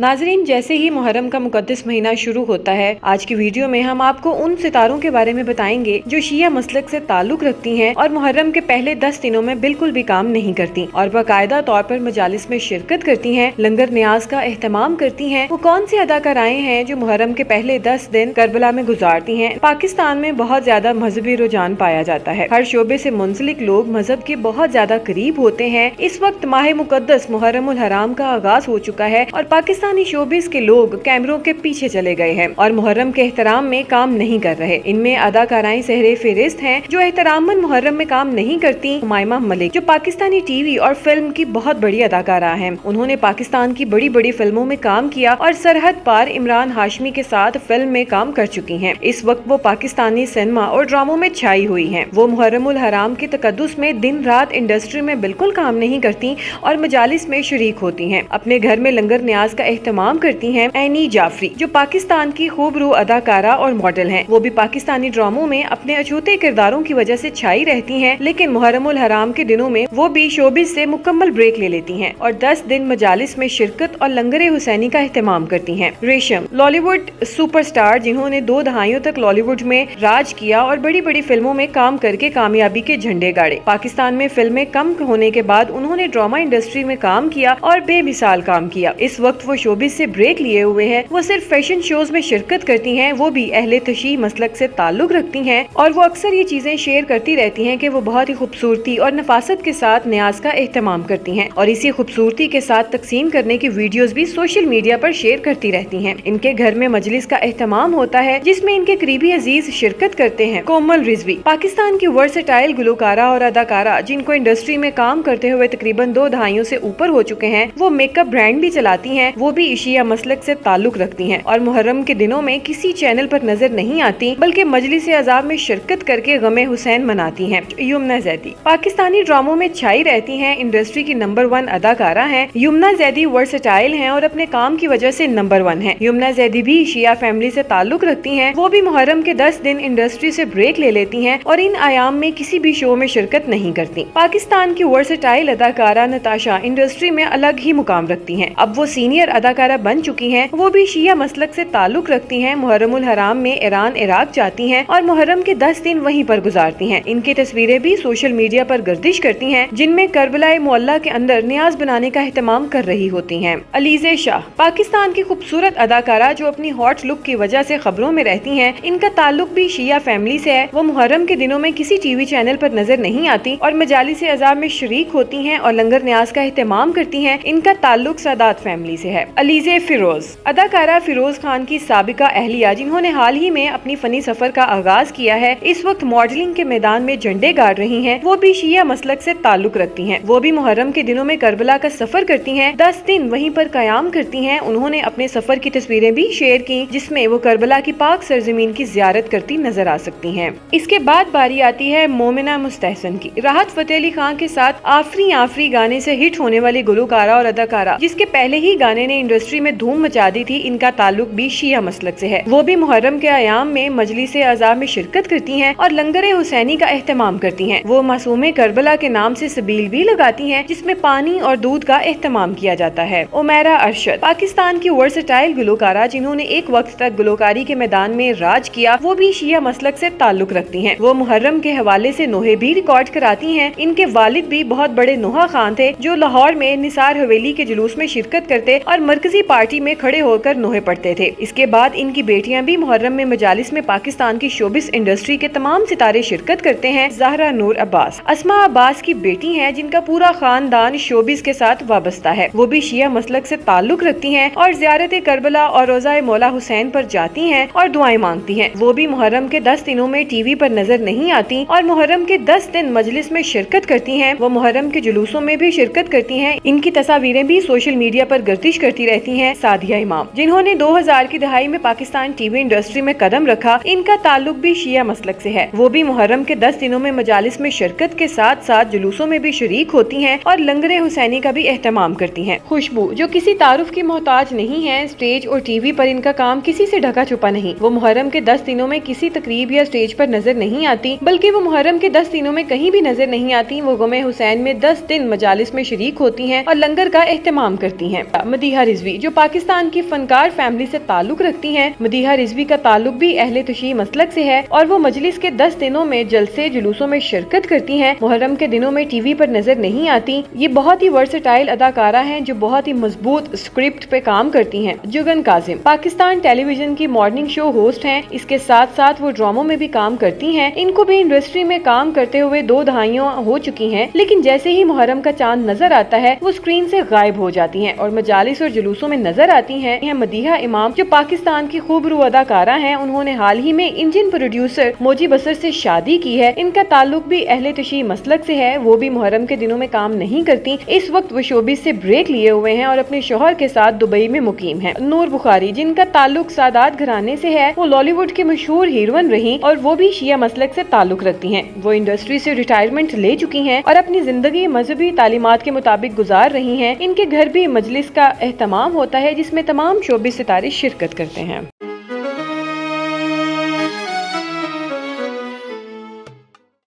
नाजरीन, जैसे ही मुहर्रम का मुकद्दस महीना शुरू होता है, आज की वीडियो में हम आपको उन सितारों के बारे में बताएंगे जो शिया मसलक से ताल्लुक रखती हैं और मुहर्रम के पहले 10 दिनों में बिल्कुल भी काम नहीं करती और बाकायदा तौर पर मजालिस में शिरकत करती हैं, लंगर न्याज का एहतमाम करती हैं। वो कौन सी अदाकाराएं हैं जो मुहर्रम के पहले 10 दिन करबला में गुजारती हैं? पाकिस्तान में बहुत ज्यादा मजहबी रुझान पाया जाता है। हर शोबे से मुंसलिक लोग मजहब के बहुत ज्यादा करीब होते हैं। इस वक्त माह मुकद्दस मुहर्रमुल हराम का आगाज हो चुका है और पाकिस्तानी शोबिस के लोग कैमरों के पीछे चले गए हैं और मुहर्रम के एहतराम में काम नहीं कर रहे। इनमें अदाकाराएं सहरे फेरिस्त हैं जो एहतरामन मुहर्रम में काम नहीं करती। हुमायमा मलिक, जो पाकिस्तानी टीवी और फिल्म की बहुत बड़ी अदाकारा हैं, उन्होंने पाकिस्तान की बड़ी बड़ी फिल्मों में काम किया और सरहद पार इमरान हाशमी के साथ फिल्म में काम कर चुकी हैं। इस वक्त वो पाकिस्तानी सिनेमा और ड्रामों में छाई हुई हैं। वो मुहर्रमुल हराम के तकद्दुस में दिन रात इंडस्ट्री में बिल्कुल काम नहीं करती और मजालिस में शरीक होती हैं। अपने घर में लंगर न्याज का एहतमाम करती हैं एनी जाफरी, जो पाकिस्तान की खूबरू अदाकारा और मॉडल हैं। वो भी पाकिस्तानी ड्रामों में अपने अछूते किरदारों की वजह से छाई रहती हैं, लेकिन मुहर्रमुल हराम के दिनों में वो भी शोबिस से मुकम्मल ब्रेक ले लेती हैं और 10 दिन मजालिस में शिरकत और लंगर हुसैनी का एहतमाम करती हैं। रेशम, बॉलीवुड सुपरस्टार जिन्होंने 2 दहाइयों तक बॉलीवुड में राज किया और बड़ी बड़ी फिल्मों में काम करके कामयाबी के झंडे गाड़े। पाकिस्तान में फिल्में कम होने के बाद उन्होंने ड्रामा इंडस्ट्री में काम किया और बेमिसाल काम किया। इस वक्त वो शोबिस से ब्रेक लिए हुए हैं। वो सिर्फ फैशन शोज में शिरकत करती हैं। वो भी अहले तशी मसलक से ताल्लुक रखती हैं और वो अक्सर ये चीजें शेयर करती रहती हैं कि वो बहुत ही खूबसूरती और नफासत के साथ न्याज का एहतमाम करती हैं और इसी खूबसूरती के साथ तकसीम करने की वीडियोस भी सोशल मीडिया पर शेयर करती रहती हैं। इनके घर में मजलिस का एहतमाम होता है जिसमें इनके करीबी अजीज शिरकत करते हैं। कोमल रिजवी, पाकिस्तान की वर्सेटाइल गुलकारा और अदाकारा जिनको इंडस्ट्री में काम करते हुए तकरीबन 2 दहाइयों से ऊपर हो चुके हैं। वो मेकअप ब्रांड भी चलाती हैं। वो भी शिया मसलक से ताल्लुक रखती हैं और मुहर्रम के दिनों में किसी चैनल पर नजर नहीं आती बल्कि मजलिस अज़ाब में शिरकत करके गमे हुसैन मनाती हैं। यमुना जैदी, पाकिस्तानी ड्रामों में छाई रहती हैं। इंडस्ट्री की नंबर 1 अदाकारा हैं। यमुना जैदी वर्सेटाइल हैं और अपने काम की वजह से नंबर 1 हैं। यमुना जैदी भी शिया फैमिली से ताल्लुक रखती हैं। वो भी मुहर्रम के 10 दिन इंडस्ट्री से ब्रेक ले लेती हैं और इन आयाम में किसी भी शो में शिरकत नहीं करती। पाकिस्तान की वर्सेटाइल अदाकारा नताशा इंडस्ट्री में अलग ही मुकाम रखती हैं। अब वो सीनियर अदाकारा बन चुकी हैं। वो भी शिया मसलक से ताल्लुक रखती हैं। मुहर्रमुल हराम में ईरान इराक जाती हैं और मुहर्रम के 10 दिन वहीं पर गुजारती हैं। इनकी तस्वीरें भी सोशल मीडिया पर गर्दिश करती हैं जिनमें करबला मोहल्ला के अंदर न्याज बनाने का एहतमाम कर रही होती हैं। अलीज़े शाह, पाकिस्तान की खूबसूरत अदाकारा जो अपनी हॉट लुक की वजह से खबरों में रहती हैं। इनका ताल्लुक भी शिया फैमिली से है। वो मुहर्रम के दिनों में किसी टीवी चैनल पर नजर नहीं आती और मजालिस अज़ाब में शरीक होती हैं और लंगर न्याज का एहतमाम करती हैं। इनका ताल्लुक सादात फैमिली से है। अलीज़े फिरोज, अदाकारा फिरोज खान की साबिका अहलिया जिन्होंने हाल ही में अपनी फनी सफर का आगाज किया है, इस वक्त मॉडलिंग के मैदान में झंडे गाड़ रही हैं। वो भी शिया मसलक से ताल्लुक रखती हैं। वो भी मुहर्रम के दिनों में करबला का सफर करती हैं। 10 दिन वहीं पर कयाम करती हैं। उन्होंने अपने सफर की तस्वीरें भी शेयर की जिसमें वो करबला की पाक सरजमीन की जियारत करती नजर आ सकती हैं। इसके बाद बारी आती है मोमिना मुस्तहसन की। राहत फतेह अली खान के साथ आफरी आफरी गाने से हिट होने वाली गुलकारा और अदाकारा जिसके पहले ही गाने ने इंडस्ट्री में धूम मचा दी थी। इनका ताल्लुक भी शिया मसलक से है। वो भी मुहर्रम के आयाम में मजलिस अज़ाब में शिरकत करती हैं और लंगर हुसैनी का एहतमाम करती हैं। वो मासूमे करबला के नाम से सबील भी लगाती हैं जिसमें पानी और दूध का एहतमाम किया जाता है। उमैरा अरशद, पाकिस्तान की वर्सेटाइल गुलकारा जिन्होंने एक वक्त तक गुलकारी के मैदान में राज किया। वो भी शिया मसलक से ताल्लुक रखती हैं। वो मुहर्रम के हवाले से नोहे भी रिकॉर्ड कराती हैं। इनके वालिद भी बहुत बड़े नोहा खान थे जो लाहौर में निसार हवेली के जुलूस में शिरकत करते और मरकजी पार्टी में खड़े होकर नोहे पढ़ते थे। इसके बाद इनकी बेटियां भी मुहर्रम में मजालिस में पाकिस्तान की शोबिस इंडस्ट्री के तमाम सितारे शिरकत करते हैं। ज़हरा नूर अब्बास, अस्मा अब्बास की बेटी हैं जिनका पूरा खानदान शोबिस के साथ वाबस्ता है। वो भी शिया मसलक से ताल्लुक रखती हैं और ज़ियारत करबला और रोज़ा मौला हुसैन पर जाती हैं और दुआएं मांगती हैं। वो भी मुहर्रम के 10 दिनों में टीवी पर नजर नहीं आती और मुहर्रम के 10 दिन मजलिस में शिरकत करती हैं। वो मुहर्रम के जुलूसों में भी शिरकत करती हैं। इनकी तस्वीरें भी सोशल मीडिया पर गर्दिश करती रहती हैं। सादिया इमाम, जिन्होंने 2000 की दहाई में पाकिस्तान टीवी इंडस्ट्री में कदम रखा, इनका ताल्लुक भी शिया मसलक से है। वो भी मुहर्रम के 10 दिनों में मजालिस में शिरकत के साथ साथ जुलूसों में भी शरीक होती हैं और लंगर हुसैनी का भी एहतमाम करती हैं। खुशबू, जो किसी तारुफ की मोहताज नहीं है, स्टेज और टीवी पर इनका काम किसी से ढका छुपा नहीं। वो मुहर्रम के 10 दिनों में किसी तकरीब या स्टेज पर नजर नहीं आती, बल्कि वो मुहर्रम के 10 दिनों में कहीं भी नजर नहीं आती। वो गमे हुसैन में 10 दिन मजालिस में शरीक होती हैं और लंगर का एहतमाम करती हैं। मदीहा رضوی جو پاکستان کی فنکار فیملی سے تعلق رکھتی ہیں۔ مدیحہ رضوی کا تعلق بھی اہل تشیع مسلک سے ہے اور وہ مجلس کے 10 دنوں میں جلسے جلوسوں میں شرکت کرتی ہیں۔ محرم کے دنوں میں ٹی وی پر نظر نہیں آتی۔ یہ بہت ہی ورسٹائل اداکارہ ہیں جو بہت ہی مضبوط اسکرپٹ پہ کام کرتی ہیں۔ جگن کاظم پاکستان ٹیلی ویژن کی مارننگ شو ہوسٹ ہیں۔ اس کے ساتھ ساتھ وہ ڈراموں میں بھی کام کرتی ہیں۔ ان کو بھی انڈسٹری میں کام کرتے ہوئے 2 دہائیاں ہو چکی ہیں، لیکن جیسے ہی محرم کا چاند نظر آتا ہے وہ اسکرین سے غائب ہو جاتی ہیں اور مجالس اور جلوسوں میں نظر آتی ہیں۔ یہ مدیحہ امام جو پاکستان کی خوبرو اداکارہ ہیں، انہوں نے حال ہی میں انڈین پروڈیوسر موجی بصر سے شادی کی ہے۔ ان کا تعلق بھی اہل تشیع مسلک سے ہے۔ وہ بھی محرم کے دنوں میں کام نہیں کرتی۔ اس وقت وہ شوبز سے بریک لیے ہوئے ہیں اور اپنے شوہر کے ساتھ دبئی میں مقیم ہیں۔ نور بخاری جن کا تعلق سادات گھرانے سے ہے، وہ لالی ووڈ کی مشہور ہیروئن رہی اور وہ بھی شیعہ مسلک سے تعلق رکھتی ہیں۔ وہ انڈسٹری سے ریٹائرمنٹ لے چکی ہیں اور اپنی زندگی مذہبی تعلیمات کے مطابق گزار رہی ہیں۔ ان کے گھر بھی مجلس کا اہتمام ہوتا ہے جس میں تمام شوبز ستارے شرکت کرتے ہیں۔